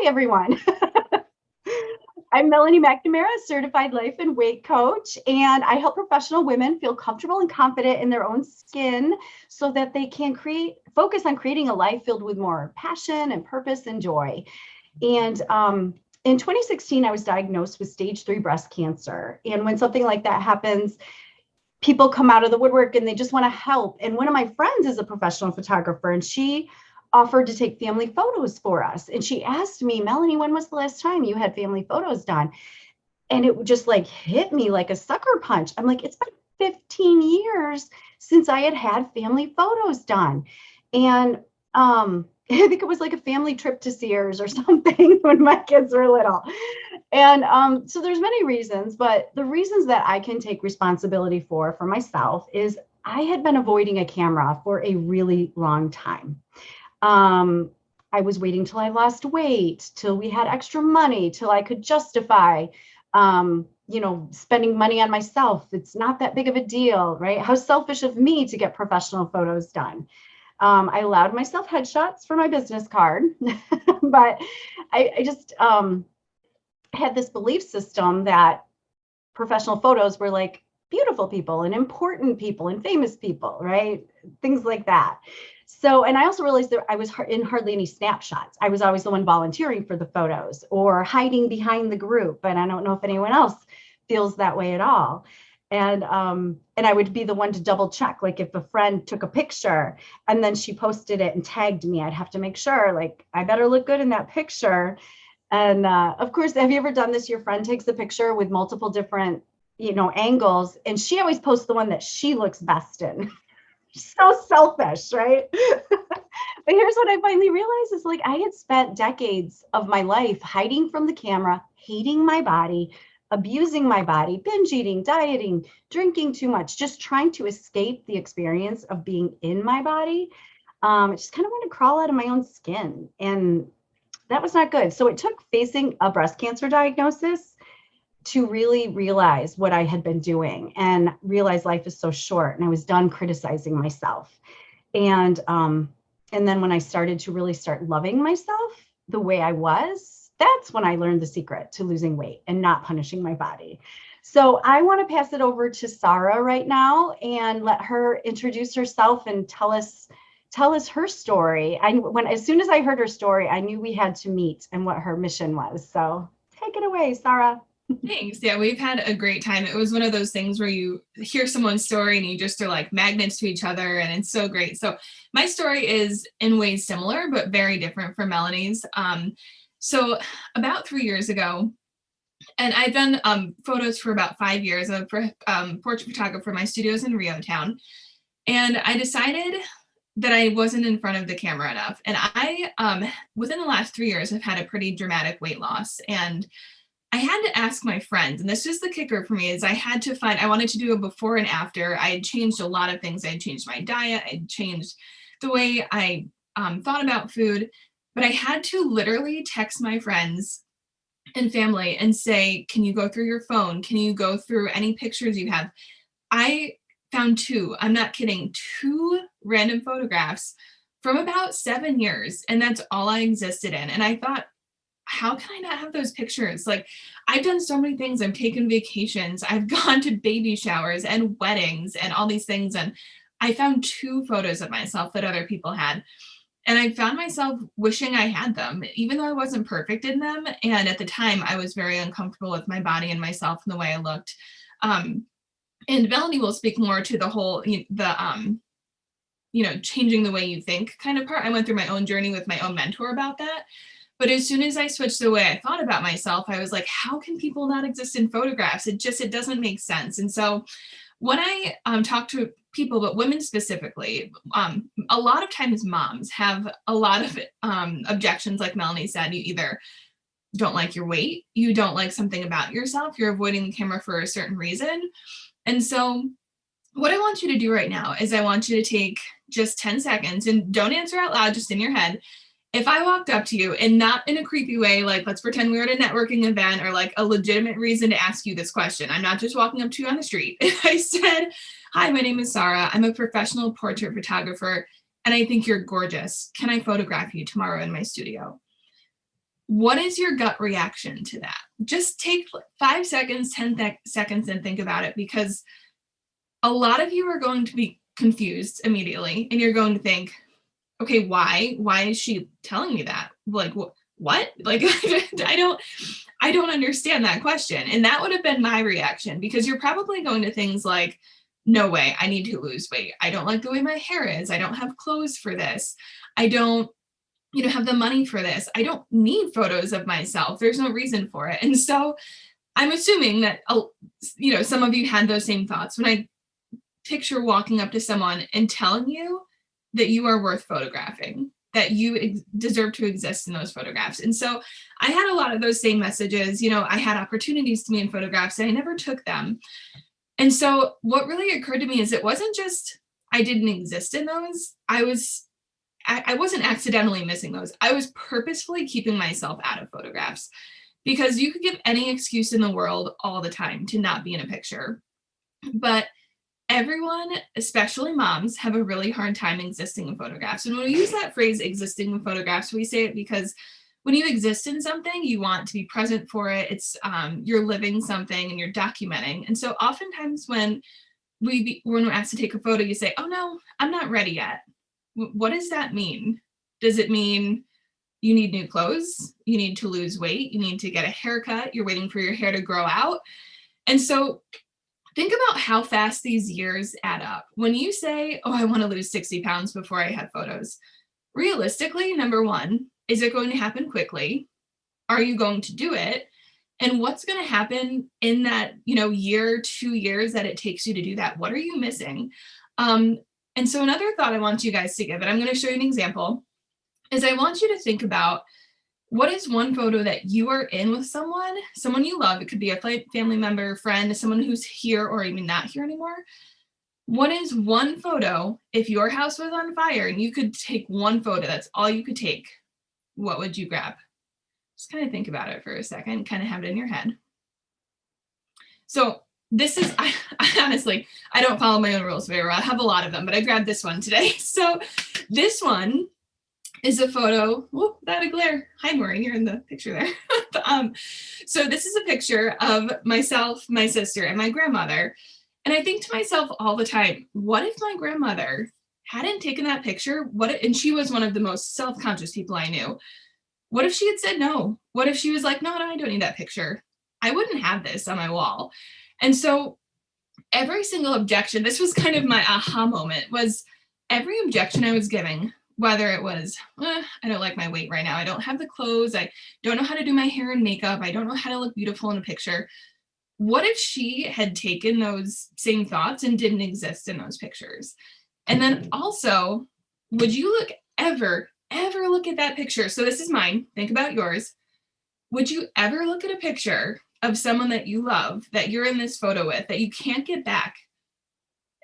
Hi, everyone. I'm Melanie McNamara, certified life and weight coach, and I help professional women feel comfortable and confident in their own skin so that they can focus on creating a life filled with more passion and purpose and joy. And in 2016, I was diagnosed with stage 3 breast cancer. And when something like that happens, people come out of the woodwork and they just want to help. And one of my friends is a professional photographer, and she offered to take family photos for us. And she asked me, Melanie, when was the last time you had family photos done? And it just like hit me like a sucker punch. I'm like, it's been 15 years since I had family photos done. And I think it was like a family trip to Sears or something when my kids were little. And so there's many reasons, but the reasons that I can take responsibility for myself is I had been avoiding a camera for a really long time. I was waiting till I lost weight, till we had extra money, till I could justify, spending money on myself. It's not that big of a deal, right? How selfish of me to get professional photos done. I allowed myself headshots for my business card, but I just had this belief system that professional photos were like beautiful people and important people and famous people, right? Things like that. So, and I also realized that I was in hardly any snapshots. I was always the one volunteering for the photos or hiding behind the group. And I don't know if anyone else feels that way at all. And I would be the one to double check, like if a friend took a picture and then she posted it and tagged me, I'd have to make sure, like, I better look good in that picture. And of course, have you ever done this? Your friend takes a picture with multiple different, angles, and she always posts the one that she looks best in. So selfish, right? But here's what I finally realized is like I had spent decades of my life hiding from the camera, hating my body, abusing my body, binge eating, dieting, drinking too much, just trying to escape the experience of being in my body. I just kind of wanted to crawl out of my own skin. And that was not good. So it took facing a breast cancer diagnosis to really realize what I had been doing and realize life is so short, and I was done criticizing myself. And then when I started to really start loving myself the way I was, that's when I learned the secret to losing weight and not punishing my body. So I want to pass it over to Sarrah right now and let her introduce herself and tell us her story. As soon as I heard her story, I knew we had to meet and what her mission was. So take it away, Sarrah. Thanks. Yeah, we've had a great time. It was one of those things where you hear someone's story and you just are like magnets to each other, and it's so great. So my story is in ways similar, but very different from Melanie's. So about 3 years ago, and I've done photos for about 5 years. I'm a portrait photographer. My studio's in Rio town. And I decided that I wasn't in front of the camera enough. And I, within the last 3 years, have had a pretty dramatic weight loss. And I had to ask my friends, and this is the kicker for me, is I wanted to do a before and after. I had changed a lot of things. I had changed my diet. I had changed the way I thought about food, but I had to literally text my friends and family and say, can you go through your phone? Can you go through any pictures you have? I found I'm not kidding, 2 random photographs from about 7 years. And that's all I existed in. And I thought, how can I not have those pictures? Like, I've done so many things. I've taken vacations. I've gone to baby showers and weddings and all these things. And I found 2 photos of myself that other people had. And I found myself wishing I had them, even though I wasn't perfect in them. And at the time, I was very uncomfortable with my body and myself and the way I looked. And Melanie will speak more to the whole, changing the way you think kind of part. I went through my own journey with my own mentor about that. But as soon as I switched the way I thought about myself, I was like, how can people not exist in photographs? It doesn't make sense. And so when I talk to people, but women specifically, a lot of times moms have a lot of objections. Like Melanie said, you either don't like your weight, you don't like something about yourself, you're avoiding the camera for a certain reason. And so what I want you to do right now is I want you to take just 10 seconds and don't answer out loud, just in your head. If I walked up to you, and not in a creepy way, like let's pretend we were at a networking event or like a legitimate reason to ask you this question. I'm not just walking up to you on the street. If I said, hi, my name is Sarrah. I'm a professional portrait photographer, and I think you're gorgeous. Can I photograph you tomorrow in my studio? what is your gut reaction to that? Just take 5 seconds, 10 seconds and think about it, because a lot of you are going to be confused immediately and you're going to think, okay, why is she telling me that? Like, what? Like, I don't understand that question. And that would have been my reaction, because you're probably going to things like, no way, I need to lose weight. I don't like the way my hair is. I don't have clothes for this. I don't, have the money for this. I don't need photos of myself. There's no reason for it. And so I'm assuming that, some of you had those same thoughts when I picture walking up to someone and telling you that you are worth photographing, that you deserve to exist in those photographs. And so I had a lot of those same messages. I had opportunities to be in photographs and I never took them. And so what really occurred to me is it wasn't just I didn't exist in those. I wasn't accidentally missing those. I was purposefully keeping myself out of photographs, because you could give any excuse in the world all the time to not be in a picture. But everyone, especially moms, have a really hard time existing in photographs. And when we use that phrase, existing in photographs, we say it because when you exist in something, you want to be present for it. It's you're living something and you're documenting. And so oftentimes when we're asked to take a photo, you say, oh no, I'm not ready yet. What does that mean? Does it mean you need new clothes? You need to lose weight? You need to get a haircut? You're waiting for your hair to grow out? And so think about how fast these years add up. When you say, oh, I want to lose 60 pounds before I have photos, realistically, number one, is it going to happen quickly? Are you going to do it? And what's going to happen in that, year, 2 years that it takes you to do that? What are you missing? And so another thought I want you guys to give, and I'm going to show you an example, is I want you to think about what is one photo that you are in with someone you love. It could be a family member, friend, someone who's here or even not here anymore. What is one photo, if your house was on fire and you could take one photo, that's all you could take, what would you grab? Just kind of think about it for a second, kind of have it in your head. So this is, I honestly, I don't follow my own rules very well. I have a lot of them, but I grabbed this one today. So this one is a photo, that a glare. Hi, Maureen, you're in the picture there. So this is a picture of myself, my sister, and my grandmother. And I think to myself all the time, what if my grandmother hadn't taken that picture? And she was one of the most self-conscious people I knew. What if she had said no? What if she was like, no, I don't need that picture. I wouldn't have this on my wall. And so every single objection, this was kind of my aha moment, was every objection I was giving, whether it was, I don't like my weight right now. I don't have the clothes. I don't know how to do my hair and makeup. I don't know how to look beautiful in a picture. What if she had taken those same thoughts and didn't exist in those pictures? And then also, would you ever look at that picture? So this is mine. Think about yours. Would you ever look at a picture of someone that you love, that you're in this photo with, that you can't get back,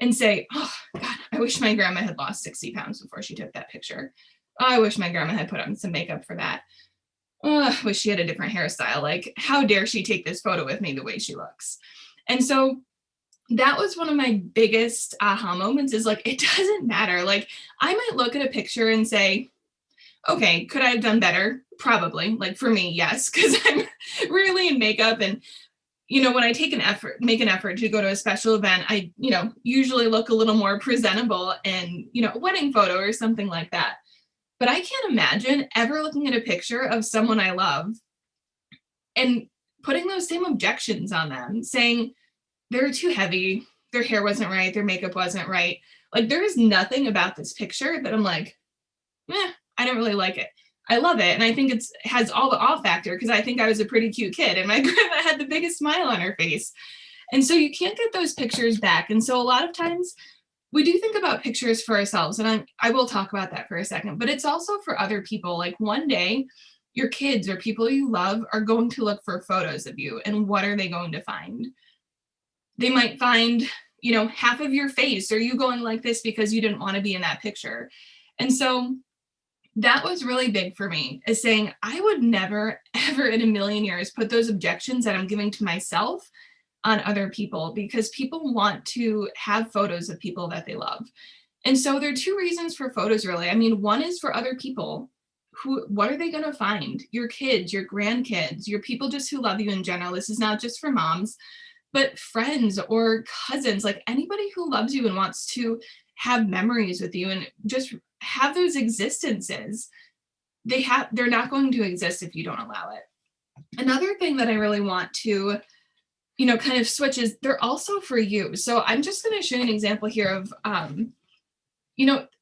and say, oh God, I wish my grandma had lost 60 pounds before she took that picture. Oh, I wish my grandma had put on some makeup for that. Oh, I wish she had a different hairstyle. Like, how dare she take this photo with me the way she looks? And so that was one of my biggest aha moments, is like, it doesn't matter. Like, I might look at a picture and say, okay, could I have done better? Probably. Like, for me, yes, because I'm rarely in makeup. And, when I make an effort to go to a special event, I, usually look a little more presentable in, a wedding photo or something like that. But I can't imagine ever looking at a picture of someone I love and putting those same objections on them, saying they're too heavy, their hair wasn't right, their makeup wasn't right. Like, there is nothing about this picture that I'm like, I don't really like it. I love it. And I think it has all the awe factor, because I think I was a pretty cute kid and my grandma had the biggest smile on her face. And so you can't get those pictures back. And so a lot of times we do think about pictures for ourselves. And I will talk about that for a second, but it's also for other people. Like, one day your kids or people you love are going to look for photos of you. And what are they going to find? They might find, half of your face, or you going like this because you didn't want to be in that picture. And so that was really big for me, is saying I would never, ever in a million years put those objections that I'm giving to myself on other people, because people want to have photos of people that they love. And so there are two reasons for photos, really. I mean, one is for other people. what are they going to find? Your kids, your grandkids, your people just who love you in general. This is not just for moms, but friends or cousins, like anybody who loves you and wants to have memories with you and just have those existences. They're not going to exist if you don't allow it. Another thing that I really want to, kind of switch is they're also for you. So I'm just going to show you an example here of,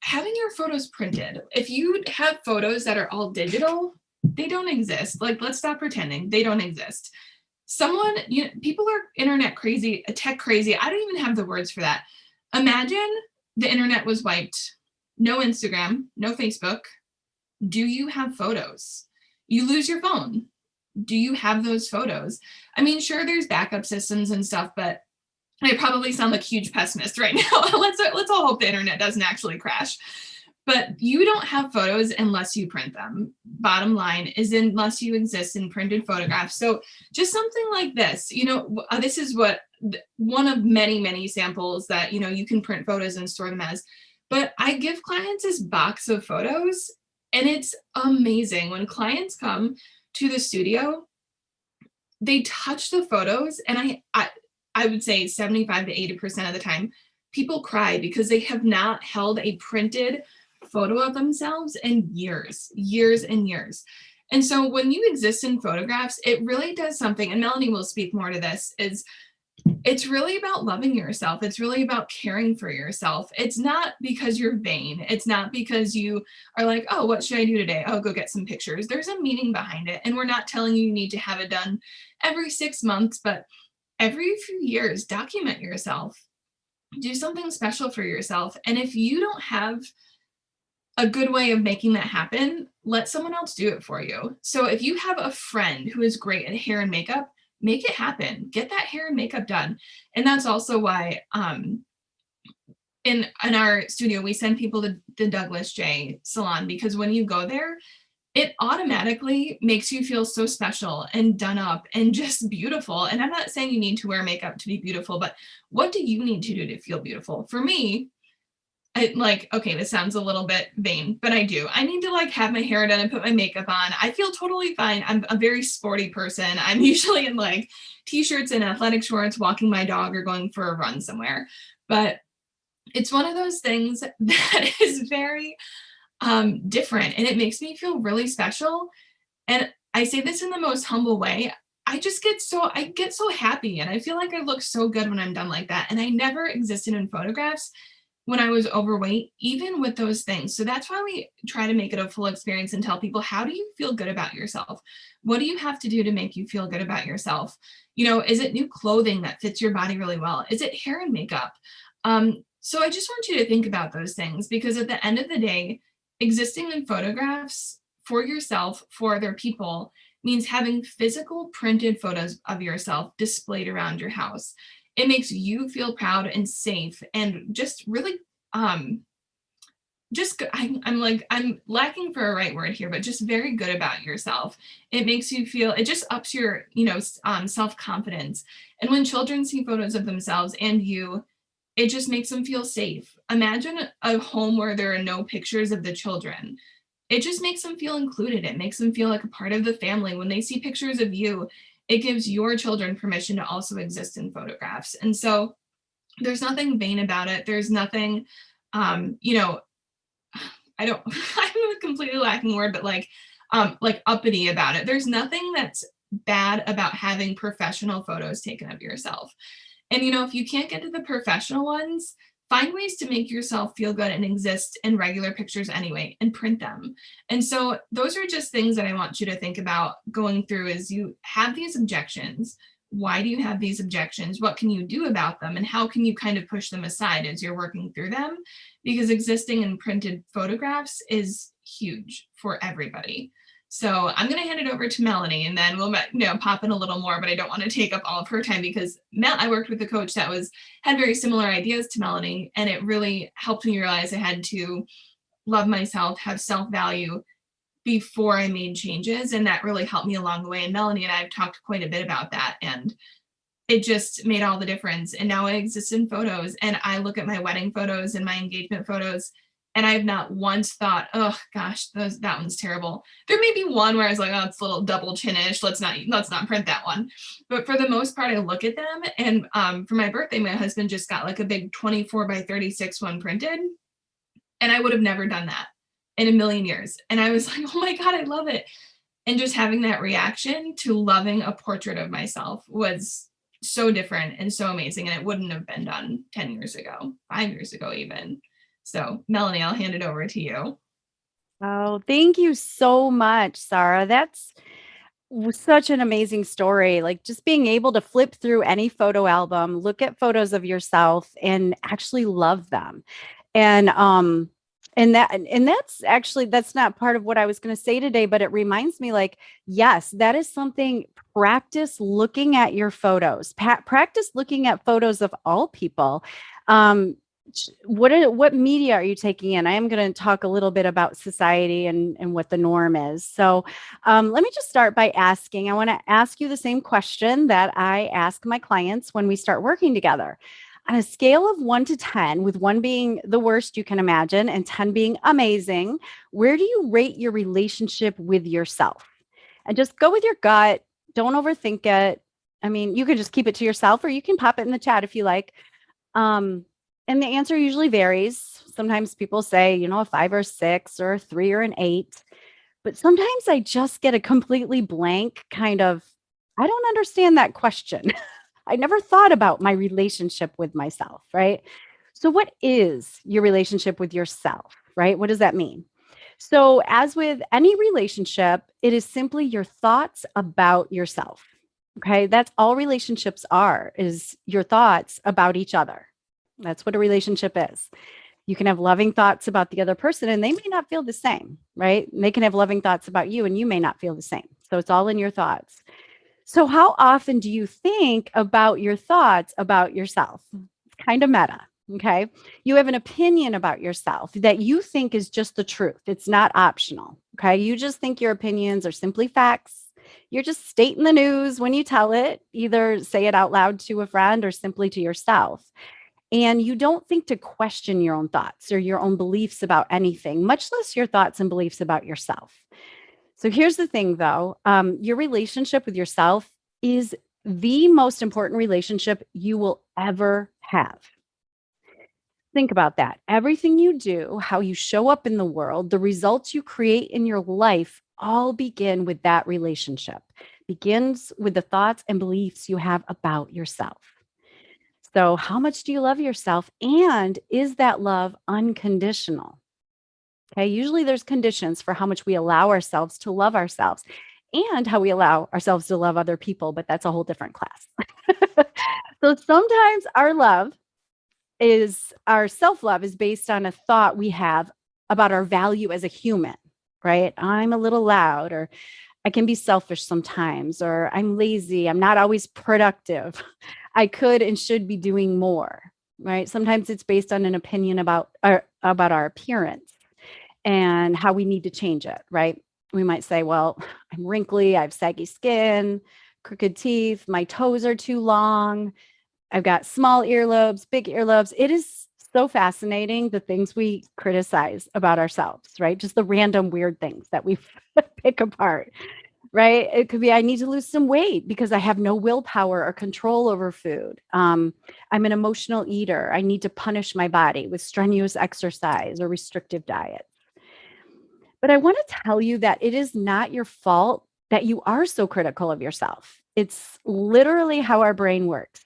having your photos printed. If you have photos that are all digital, they don't exist. Like, let's stop pretending they don't exist. People are internet crazy, tech crazy. I don't even have the words for that. Imagine the internet was wiped. No Instagram, no Facebook. Do you have photos? You lose your phone. Do you have those photos? I mean, sure, there's backup systems and stuff, but I probably sound like a huge pessimist right now. Let's all hope the internet doesn't actually crash. But you don't have photos unless you print them. Bottom line is, unless you exist in printed photographs. So just something like this, this is what one of many, many samples that, you can print photos and store them as. But I give clients this box of photos, and it's amazing. When clients come to the studio, they touch the photos, and I would say 75 to 80% of the time, people cry because they have not held a printed photo of themselves in years and years. And so when you exist in photographs, it really does something, and Melanie will speak more to this, is it's really about loving yourself. It's really about caring for yourself. It's not because you're vain. It's not because you are like, oh, what should I do today? Oh, go get some pictures. There's a meaning behind it. And we're not telling you need to have it done every 6 months, but every few years, document yourself. Do something special for yourself. And if you don't have a good way of making that happen, let someone else do it for you. So if you have a friend who is great at hair and makeup, make it happen. Get that hair and makeup done. And that's also why in our studio, we send people to the Douglas J salon, because when you go there, it automatically makes you feel so special and done up and just beautiful. And I'm not saying you need to wear makeup to be beautiful, but what do you need to do to feel beautiful? For me, okay, this sounds a little bit vain, but I do. I need to have my hair done and put my makeup on. I feel totally fine. I'm a very sporty person. I'm usually in t-shirts and athletic shorts, walking my dog or going for a run somewhere. But it's one of those things that is very different, and it makes me feel really special. And I say this in the most humble way. I get so happy, and I feel like I look so good when I'm done like that. And I never existed in photographs when I was overweight, even with those things. So that's why we try to make it a full experience and tell people, how do you feel good about yourself? What do you have to do to make you feel good about yourself? Is it new clothing that fits your body really well? Is it hair and makeup? So I just want you to think about those things, because at the end of the day, existing in photographs for yourself, for other people, means having physical printed photos of yourself displayed around your house. It makes you feel proud and safe, and just really, I'm lacking for a right word here, but just very good about yourself. It makes you feel, it just ups your, self-confidence. And when children see photos of themselves and you, it just makes them feel safe. Imagine a home where there are no pictures of the children. It just makes them feel included. It makes them feel like a part of the family. When they see pictures of you, it gives your children permission to also exist in photographs. And so there's nothing vain about it. There's nothing, I'm completely lacking word, but uppity about it. There's nothing that's bad about having professional photos taken of yourself. And, if you can't get to the professional ones, find ways to make yourself feel good and exist in regular pictures anyway, and print them. And so those are just things that I want you to think about going through. Is you have these objections. Why do you have these objections? What can you do about them? And how can you kind of push them aside as you're working through them? Because existing in printed photographs is huge for everybody. So I'm going to hand it over to Melanie, and then we'll pop in a little more, but I don't want to take up all of her time, because I worked with a coach that had very similar ideas to Melanie, and it really helped me realize I had to love myself, have self-value before I made changes. And that really helped me along the way. And Melanie and I have talked quite a bit about that, and it just made all the difference. And now I exist in photos, and I look at my wedding photos and my engagement photos, And I've not once thought, oh gosh, that one's terrible. There may be one where I was like, oh, it's a little double chinish. Let's not print that one. But for the most part, I look at them. And for my birthday, my husband just got like a big 24 by 36 one printed. And I would have never done that in a million years. And I was like, oh my God, I love it. And just having that reaction to loving a portrait of myself was so different and so amazing. And it wouldn't have been done 10 years ago, 5 years ago, even. So Melanie, I'll hand it over to you. Oh, thank you so much, Sarrah. That's such an amazing story. Like just being able to flip through any photo album, look at photos of yourself and actually love them. And that's actually that's not part of what I was going to say today, but it reminds me like, yes, that is something. Practice looking at your photos. Practice looking at photos of all people. What media are you taking in? I am going to talk a little bit about society and what the norm is. So let me just start by asking. I want to ask you the same question that I ask my clients when we start working together. On a scale of 1 to 10, with 1 being the worst you can imagine and 10 being amazing, where do you rate your relationship with yourself? And just go with your gut. Don't overthink it. I mean, you can just keep it to yourself or you can pop it in the chat if you like. And the answer usually varies. Sometimes people say, a 5 or 6 or a 3 or an 8. But sometimes I just get a completely blank kind of, I don't understand that question. I never thought about my relationship with myself, right? So what is your relationship with yourself, right? What does that mean? So as with any relationship, it is simply your thoughts about yourself. Okay. That's all relationships are, is your thoughts about each other. That's what a relationship is. You can have loving thoughts about the other person and they may not feel the same, right? And they can have loving thoughts about you and you may not feel the same. So it's all in your thoughts. So how often do you think about your thoughts about yourself? It's kind of meta. Okay. You have an opinion about yourself that you think is just the truth. It's not optional. Okay. You just think your opinions are simply facts. You're just stating the news when you tell it, either say it out loud to a friend or simply to yourself. And you don't think to question your own thoughts or your own beliefs about anything, much less your thoughts and beliefs about yourself. So here's the thing, though. Your relationship with yourself is the most important relationship you will ever have. Think about that. Everything you do, how you show up in the world, the results you create in your life all begin with that relationship. Begins with the thoughts and beliefs you have about yourself. So how much do you love yourself? And is that love unconditional? Okay, usually there's conditions for how much we allow ourselves to love ourselves and how we allow ourselves to love other people, but that's a whole different class. So sometimes our self-love is based on a thought we have about our value as a human, right? I'm a little loud, or I can be selfish sometimes, or I'm lazy. I'm not always productive. I could and should be doing more, right? Sometimes it's based on an opinion about our appearance and how we need to change it, right? We might say, well, I'm wrinkly, I have saggy skin, crooked teeth, my toes are too long, I've got small earlobes, big earlobes. It is so fascinating, the things we criticize about ourselves, right? Just the random weird things that we pick apart, right? It could be, I need to lose some weight because I have no willpower or control over food. I'm an emotional eater. I need to punish my body with strenuous exercise or restrictive diet. But I want to tell you that it is not your fault that you are so critical of yourself. It's literally how our brain works.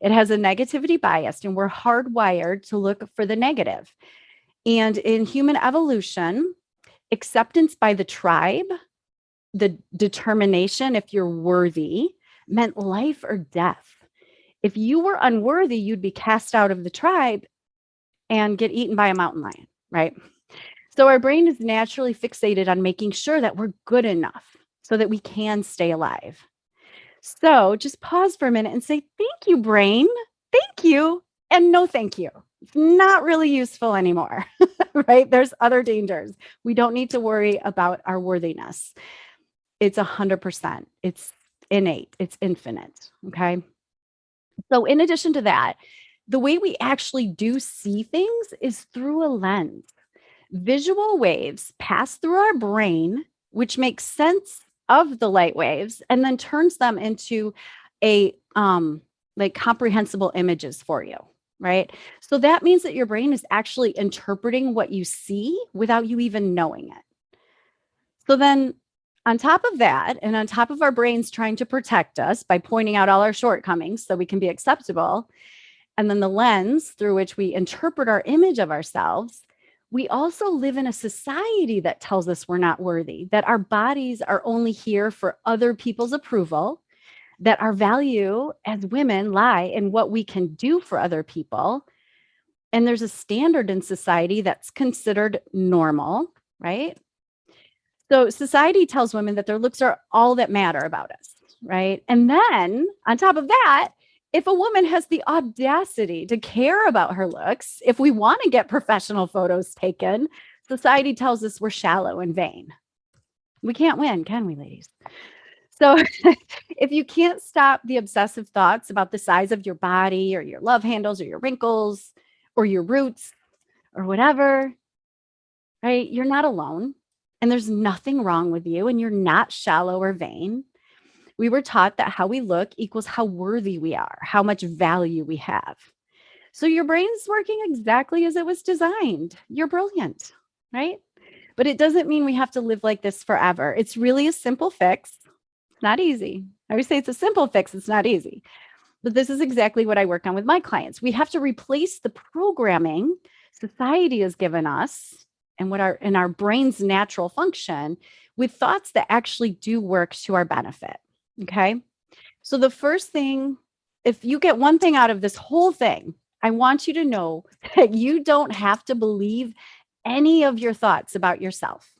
It has a negativity bias, and we're hardwired to look for the negative. And in human evolution, acceptance by the tribe, the determination if you're worthy, meant life or death. If you were unworthy, you'd be cast out of the tribe and get eaten by a mountain lion, right? So our brain is naturally fixated on making sure that we're good enough so that we can stay alive. So just pause for a minute and say, thank you, brain. Thank you. And no, thank you. It's not really useful anymore, right? There's other dangers. We don't need to worry about our worthiness. It's 100%. It's innate. It's infinite. Okay. So in addition to that, the way we actually do see things is through a lens. Visual waves pass through our brain, which makes sense of the light waves and then turns them into a like comprehensible images for you, right? So that means that your brain is actually interpreting what you see without you even knowing it. So then on top of that, and on top of our brains trying to protect us by pointing out all our shortcomings so we can be acceptable, and then the lens through which we interpret our image of ourselves, we also live in a society that tells us we're not worthy, that our bodies are only here for other people's approval, that our value as women lie in what we can do for other people. And there's a standard in society that's considered normal, right? So society tells women that their looks are all that matter about us, right? And then on top of that, if a woman has the audacity to care about her looks, if we want to get professional photos taken, society tells us we're shallow and vain. We can't win, can we, ladies? So if you can't stop the obsessive thoughts about the size of your body or your love handles or your wrinkles or your roots or whatever, right? You're not alone and there's nothing wrong with you and you're not shallow or vain. We were taught that how we look equals how worthy we are, how much value we have. So your brain's working exactly as it was designed. You're brilliant, right? But it doesn't mean we have to live like this forever. It's really a simple fix. It's not easy. I always say it's a simple fix. It's not easy. But this is exactly what I work on with my clients. We have to replace the programming society has given us and what our brain's natural function with thoughts that actually do work to our benefit. Okay. So the first thing, if you get one thing out of this whole thing, I want you to know that you don't have to believe any of your thoughts about yourself.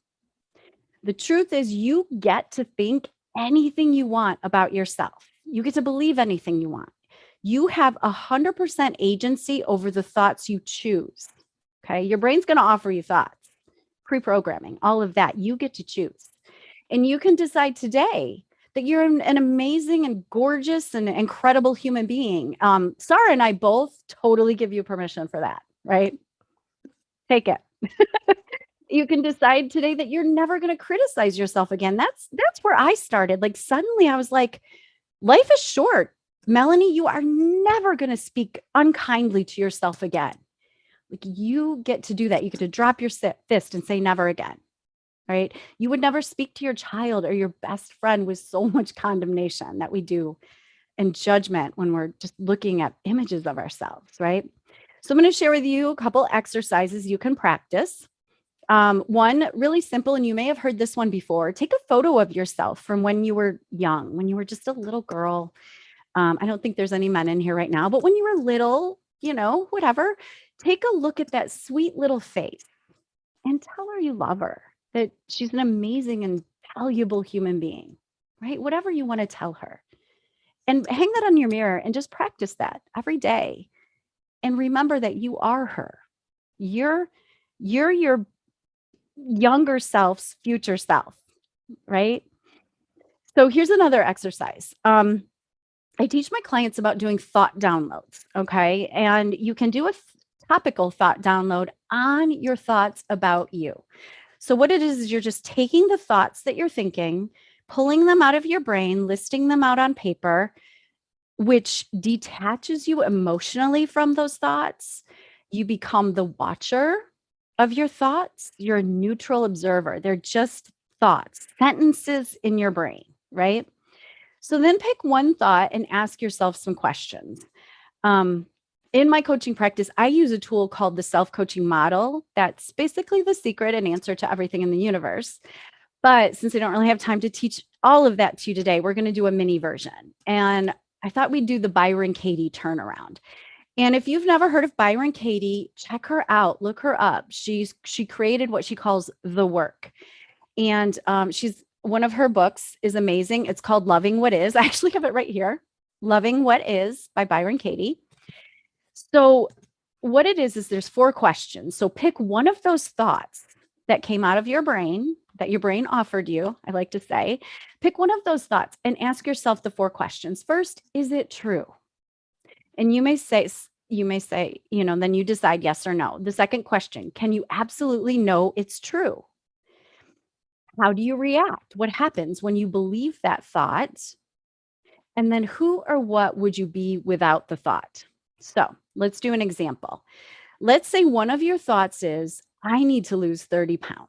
The truth is you get to think anything you want about yourself. You get to believe anything you want. You have 100% agency over the thoughts you choose. Okay. Your brain's going to offer you thoughts, pre-programming, all of that. You get to choose. And you can decide today that you're an amazing and gorgeous and incredible human being. Sarrah and I both totally give you permission for that, right? Take it. You can decide today that you're never going to criticize yourself again. That's where I started. Like suddenly I was like, life is short. Melanie, you are never going to speak unkindly to yourself again. Like you get to do that. You get to drop your fist and say never again. Right? You would never speak to your child or your best friend with so much condemnation that we do and judgment when we're just looking at images of ourselves, right? So I'm going to share with you a couple exercises you can practice. One really simple, and you may have heard this one before. Take a photo of yourself from when you were young, when you were just a little girl. I don't think there's any men in here right now, but when you were little, whatever, take a look at that sweet little face and tell her you love her, that she's an amazing and valuable human being, right? Whatever you want to tell her. And hang that on your mirror and just practice that every day. And remember that you are her. You're your younger self's future self, right? So here's another exercise. I teach my clients about doing thought downloads, okay? And you can do a topical thought download on your thoughts about you. So what it is you're just taking the thoughts that you're thinking, pulling them out of your brain, listing them out on paper, which detaches you emotionally from those thoughts. You become the watcher of your thoughts. You're a neutral observer. They're just thoughts, sentences in your brain, right? So then pick one thought and ask yourself some questions. In my coaching practice, I use a tool called the self-coaching model. That's basically the secret and answer to everything in the universe. But since I don't really have time to teach all of that to you today, we're going to do a mini version. And I thought we'd do the Byron Katie turnaround. And if you've never heard of Byron Katie, check her out, look her up. She created what she calls the work. And one of her books is amazing. It's called Loving What Is. I actually have it right here. Loving What Is by Byron Katie. So what it is there's 4 questions. So pick one of those thoughts that came out of your brain, that your brain offered you, I like to say. Pick one of those thoughts and ask yourself the 4 questions. First, is it true? And you may say, you may say, then you decide yes or no. The second question, can you absolutely know it's true? How do you react? What happens when you believe that thought? And then who or what would you be without the thought? So let's do an example. Let's say one of your thoughts is, I need to lose 30 pounds.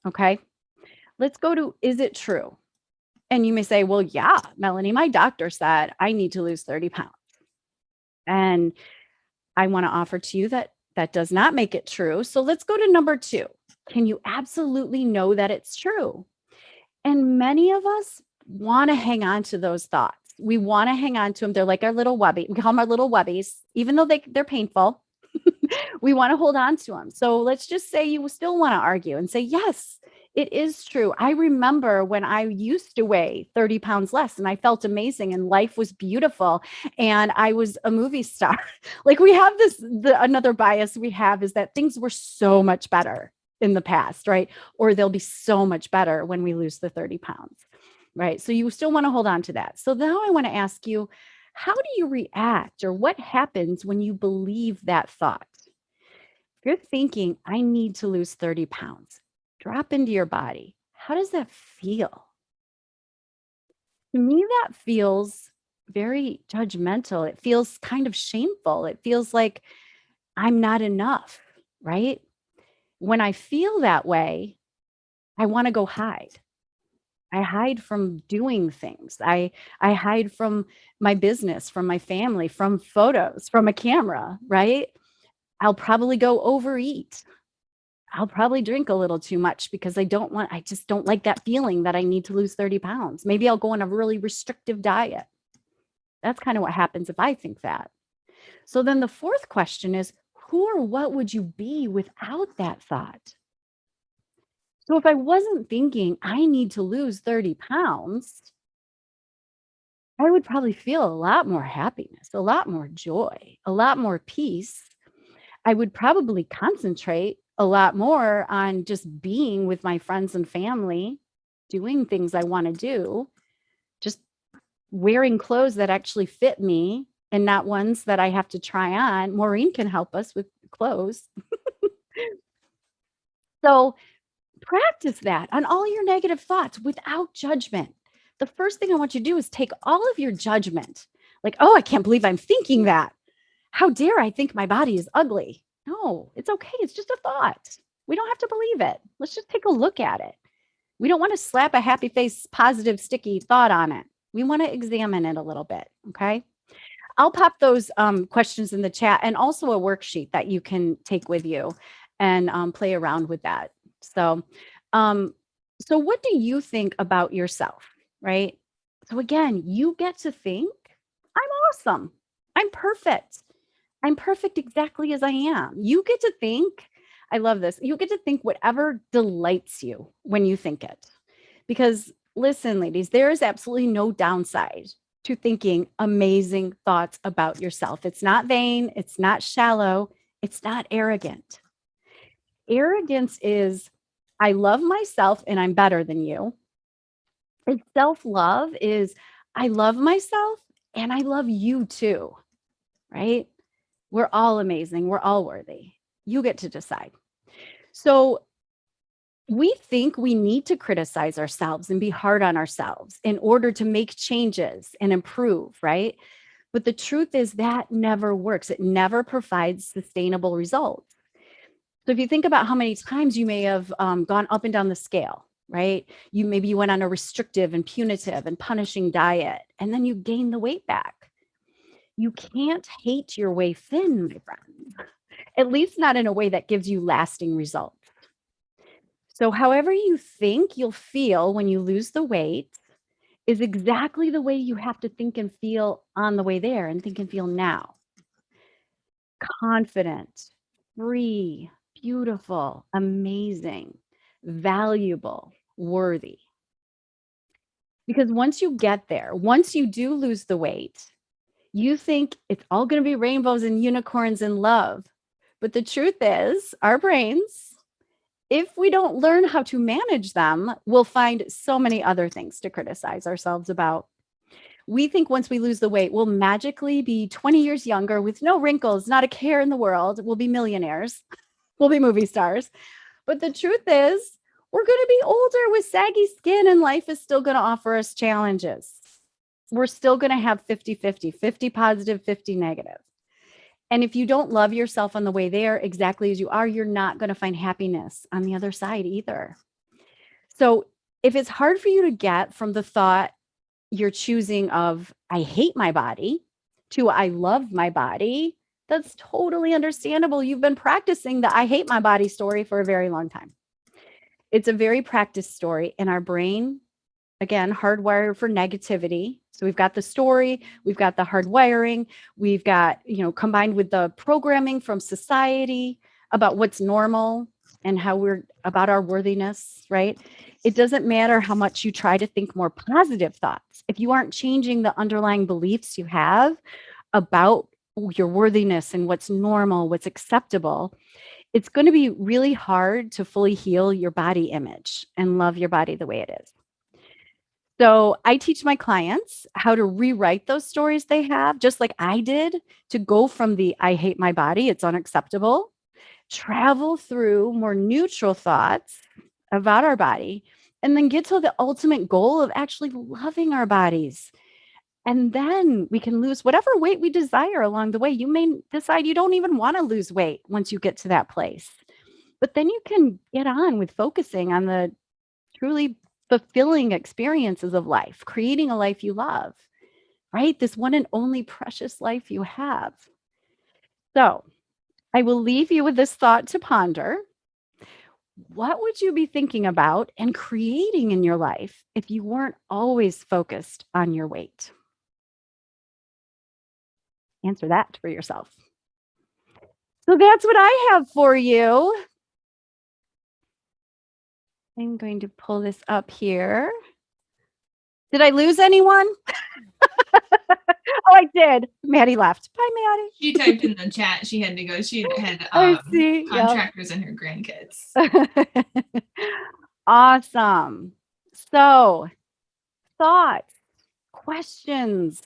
Okay. Let's go to, is it true? And you may say, well, yeah, Melanie, my doctor said I need to lose 30 pounds. And I want to offer to you that that does not make it true. So let's go to number 2. Can you absolutely know that it's true? And many of us want to hang on to those thoughts. We want to hang on to them. They're like our little wubby. We call them our little wubbies, even though they're painful. We want to hold on to them. So let's just say you still want to argue and say, yes, it is true. I remember when I used to weigh 30 pounds less and I felt amazing and life was beautiful and I was a movie star. Like we have another bias we have is that things were so much better in the past, right? Or they'll be so much better when we lose the 30 pounds, right? So you still want to hold on to that. So now I want to ask you, how do you react or what happens when you believe that thought? If you're thinking, I need to lose 30 pounds, drop into your body. How does that feel? To me, that feels very judgmental. It feels kind of shameful. It feels like I'm not enough, right? When I feel that way, I want to go hide. I hide from doing things. I hide from my business, from my family, from photos, from a camera, right? I'll probably go overeat. I'll probably drink a little too much because I just don't like that feeling that I need to lose 30 pounds. Maybe I'll go on a really restrictive diet. That's kind of what happens if I think that. So then the fourth question is, who or what would you be without that thought? So if I wasn't thinking I need to lose 30 pounds, I would probably feel a lot more happiness, a lot more joy, a lot more peace. I would probably concentrate a lot more on just being with my friends and family, doing things I want to do, just wearing clothes that actually fit me and not ones that I have to try on. Maureen can help us with clothes. So practice that on all your negative thoughts without judgment. The first thing I want you to do is take all of your judgment, like, oh, I can't believe I'm thinking that. How dare I think my body is ugly? No, it's okay. It's just a thought. We don't have to believe it. Let's just take a look at it. We don't want to slap a happy face, positive, sticky thought on it. We want to examine it a little bit. Okay. I'll pop those questions in the chat and also a worksheet that you can take with you and play around with that. So, so what do you think about yourself, right? So again, you get to think, I'm awesome. I'm perfect. I'm perfect exactly as I am. You get to think, I love this. You get to think whatever delights you when you think it. Because listen, ladies, there is absolutely no downside to thinking amazing thoughts about yourself. It's not vain. It's not shallow. It's not arrogant. Arrogance is, I love myself and I'm better than you. And self-love is, I love myself and I love you too, right? We're all amazing. We're all worthy. You get to decide. So we think we need to criticize ourselves and be hard on ourselves in order to make changes and improve, right? But the truth is that never works. It never provides sustainable results. So if you think about how many times you may have gone up and down the scale, right? Maybe you went on a restrictive and punitive and punishing diet, and then you gain the weight back. You can't hate your way thin, my friend, at least not in a way that gives you lasting results. So however you think you'll feel when you lose the weight is exactly the way you have to think and feel on the way there and think and feel now. Confident, free, beautiful, amazing, valuable, worthy. Because once you get there, once you do lose the weight, you think it's all going to be rainbows and unicorns and love. But the truth is, our brains, if we don't learn how to manage them, we'll find so many other things to criticize ourselves about. We think once we lose the weight, we'll magically be 20 years younger with no wrinkles, not a care in the world. We'll be millionaires. We'll be movie stars. But the truth is, we're going to be older with saggy skin, and life is still going to offer us challenges. We're still going to have 50-50, 50 positive, 50 negative. And if you don't love yourself on the way there exactly as you are, you're not going to find happiness on the other side either. So if it's hard for you to get from the thought you're choosing of, I hate my body, to I love my body, that's totally understandable. You've been practicing the I hate my body story for a very long time. It's a very practiced story, and our brain, again, hardwired for negativity. So we've got the story, we've got the hard wiring, we've got, combined with the programming from society about what's normal and how we're about our worthiness, right? It doesn't matter how much you try to think more positive thoughts. If you aren't changing the underlying beliefs you have about your worthiness and what's normal, what's acceptable, it's going to be really hard to fully heal your body image and love your body the way it is. So I teach my clients how to rewrite those stories they have, just like I did, to go from the I hate my body, it's unacceptable, travel through more neutral thoughts about our body, and then get to the ultimate goal of actually loving our bodies. And then we can lose whatever weight we desire along the way. You may decide you don't even want to lose weight once you get to that place. But then you can get on with focusing on the truly fulfilling experiences of life, creating a life you love, right? This one and only precious life you have. So I will leave you with this thought to ponder. What would you be thinking about and creating in your life if you weren't always focused on your weight? Answer that for yourself. So that's what I have for you. I'm going to pull this up here. Did I lose anyone? Oh, I did. Maddie left. Bye, Maddie. She typed in the chat she had to go. She had I see. contractors and her grandkids. Awesome. So, thoughts, questions.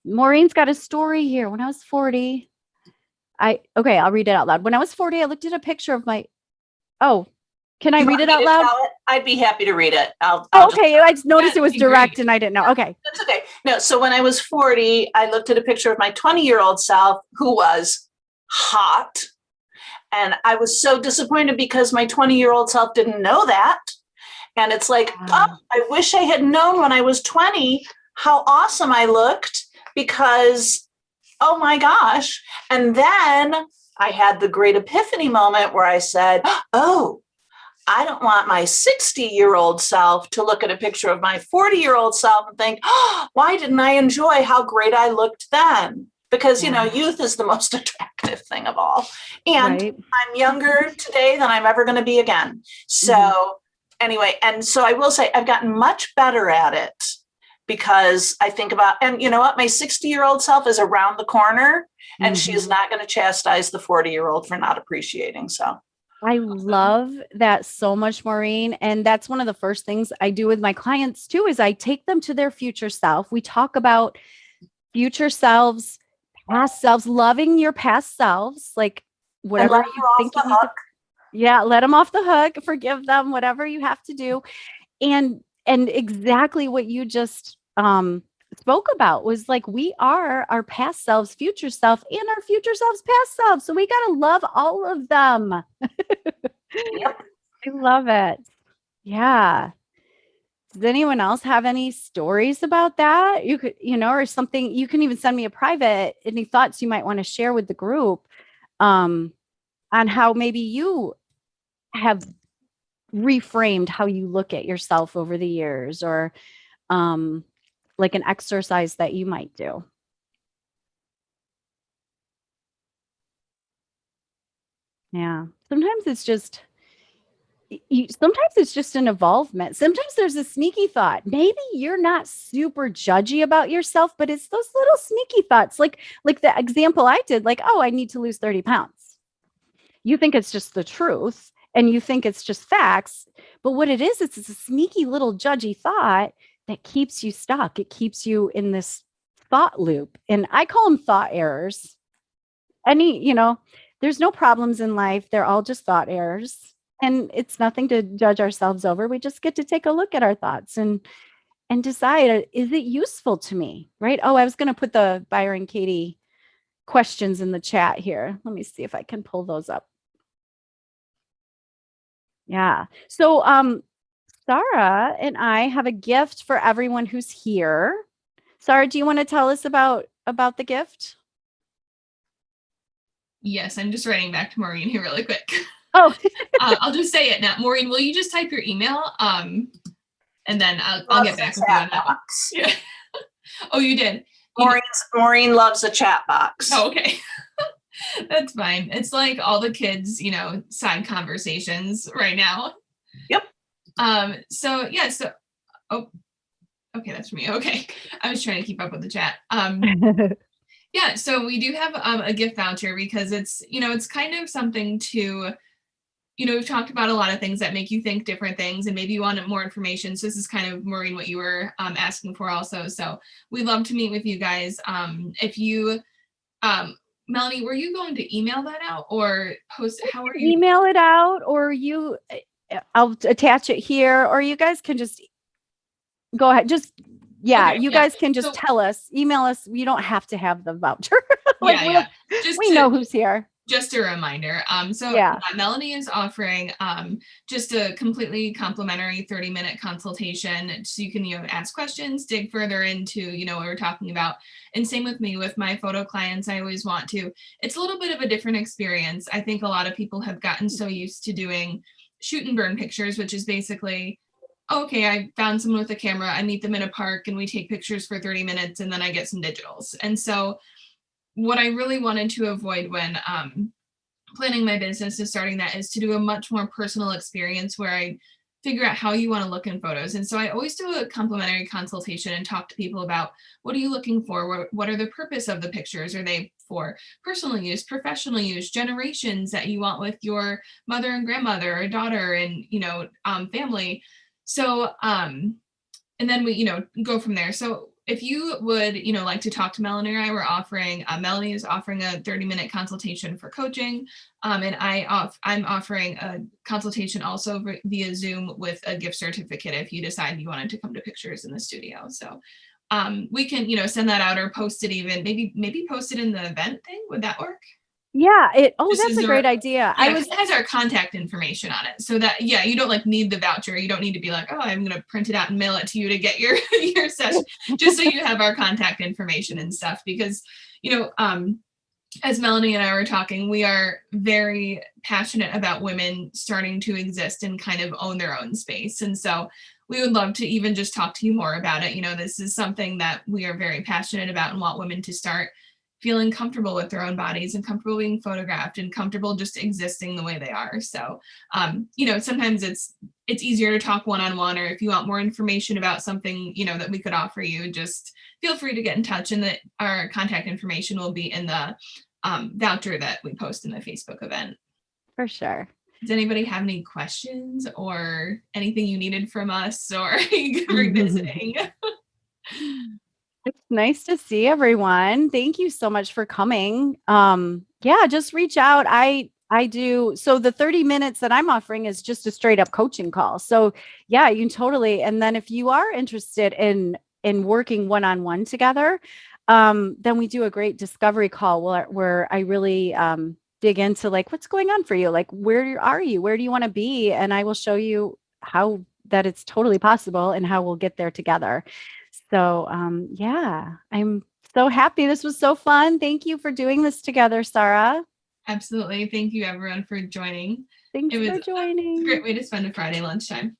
Maureen's got a story here. When I was 40, I'll read it out loud. When I was 40, I looked at a picture of my, can I read it out loud? I'd be happy to read it. Okay. I just noticed it was direct and I didn't know. Okay. That's okay. No, so when I was 40, I looked at a picture of my 20-year-old self who was hot. And I was so disappointed because my 20-year-old self didn't know that. And it's like, I wish I had known when I was 20 how awesome I looked, because, oh my gosh. And then I had the great epiphany moment where I said, I don't want my 60-year-old self to look at a picture of my 40-year-old self and think, why didn't I enjoy how great I looked then? Because, youth is the most attractive thing of all. And right. I'm younger today than I'm ever going to be again. So anyway, and so I will say I've gotten much better at it, because I think about, and you know what, my 60-year-old self is around the corner, and she is not going to chastise the 40-year-old for not appreciating. So I love that so much, Maureen. And that's one of the first things I do with my clients too, is I take them to their future self. We talk about future selves, past selves, loving your past selves, like whatever you think you need to, let them off the hook, forgive them, whatever you have to do. And exactly what you just spoke about was like, we are our past selves, future self, and our future selves, past selves. So we got to love all of them. Yep. I love it. Yeah. Does anyone else have any stories about that? You could, or something, you can even send me a private, any thoughts you might want to share with the group on how maybe you have reframed how you look at yourself over the years, or like an exercise that you might do. Yeah. Sometimes it's just an evolvement. Sometimes there's a sneaky thought. Maybe you're not super judgy about yourself, but it's those little sneaky thoughts. Like the example I did, like, I need to lose 30 pounds. You think it's just the truth and you think it's just facts, but what it is, it's a sneaky little judgy thought that keeps you stuck. It keeps you in this thought loop. And I call them thought errors. There's no problems in life. They're all just thought errors. And it's nothing to judge ourselves over. We just get to take a look at our thoughts and decide, is it useful to me? Right? Oh, I was going to put the Byron Katie questions in the chat here. Let me see if I can pull those up. Yeah. So Sarrah and I have a gift for everyone who's here. Sarrah, do you want to tell us about the gift? Yes, I'm just writing back to Maureen here really quick. Oh, I'll just say it now. Maureen, will you just type your email? And then I'll get back with you on that one. Yeah. Oh, you did? Maureen loves the chat box. Oh, okay. That's fine. It's like all the kids, side conversations right now. Yep. Oh, okay, that's for me. Okay. I was trying to keep up with the chat. Yeah, so we do have a gift voucher because it's kind of something to, we've talked about a lot of things that make you think different things, and maybe you want more information. So this is kind of, Maureen, what you were asking for also. So we'd love to meet with you guys. If you, Melanie, were you going to email that out or post? How are you? Email it out, or I'll attach it here, or you guys can just go ahead. You guys can just tell us, email us. You don't have to have the voucher. We know who's here. Just a reminder. Melanie is offering just a completely complimentary 30-minute consultation. So you can, ask questions, dig further into, what we're talking about. And same with me, with my photo clients, I always want to. It's a little bit of a different experience. I think a lot of people have gotten so used to doing shoot and burn pictures, which is basically, okay, I found someone with a camera, I meet them in a park and we take pictures for 30 minutes and then I get some digitals. And so what I really wanted to avoid when planning my business and starting that is to do a much more personal experience where I figure out how you want to look in photos. And so I always do a complimentary consultation and talk to people about, what are you looking for? What are the purpose of the pictures? Are they for personal use, professional use, generations that you want with your mother and grandmother or daughter and, family? So, and then we, go from there. So if you would, like to talk to Melanie or I, we're offering, Melanie is offering a 30-minute consultation for coaching. And I'm offering a consultation also via Zoom with a gift certificate if you decide you wanted to come to pictures in the studio. So we can, send that out or post it even, maybe post it in the event thing. Would that work? Yeah. That's a great idea. Yeah, it has our contact information on it, so that you don't need the voucher. You don't need to be like, oh, I'm gonna print it out and mail it to you to get your session. Just so you have our contact information and stuff. Because as Melanie and I were talking, we are very passionate about women starting to exist and kind of own their own space, and so we would love to even just talk to you more about it. This is something that we are very passionate about and want women to start feeling comfortable with their own bodies and comfortable being photographed and comfortable just existing the way they are. So, sometimes it's easier to talk one-on-one, or if you want more information about something, that we could offer you, just feel free to get in touch, and that our contact information will be in the voucher that we post in the Facebook event. For sure. Does anybody have any questions or anything you needed from us or revisiting? It's nice to see everyone. Thank you so much for coming. Just reach out. I do. So the 30 minutes that I'm offering is just a straight up coaching call. So you can totally. And then if you are interested in working one-on-one together, then we do a great discovery call where I really dig into what's going on for you? Where are you? Where do you want to be? And I will show you how that it's totally possible and how we'll get there together. So, I'm so happy. This was so fun. Thank you for doing this together, Sarrah. Absolutely. Thank you, everyone, for joining. Thanks for joining. It's a great way to spend a Friday lunchtime.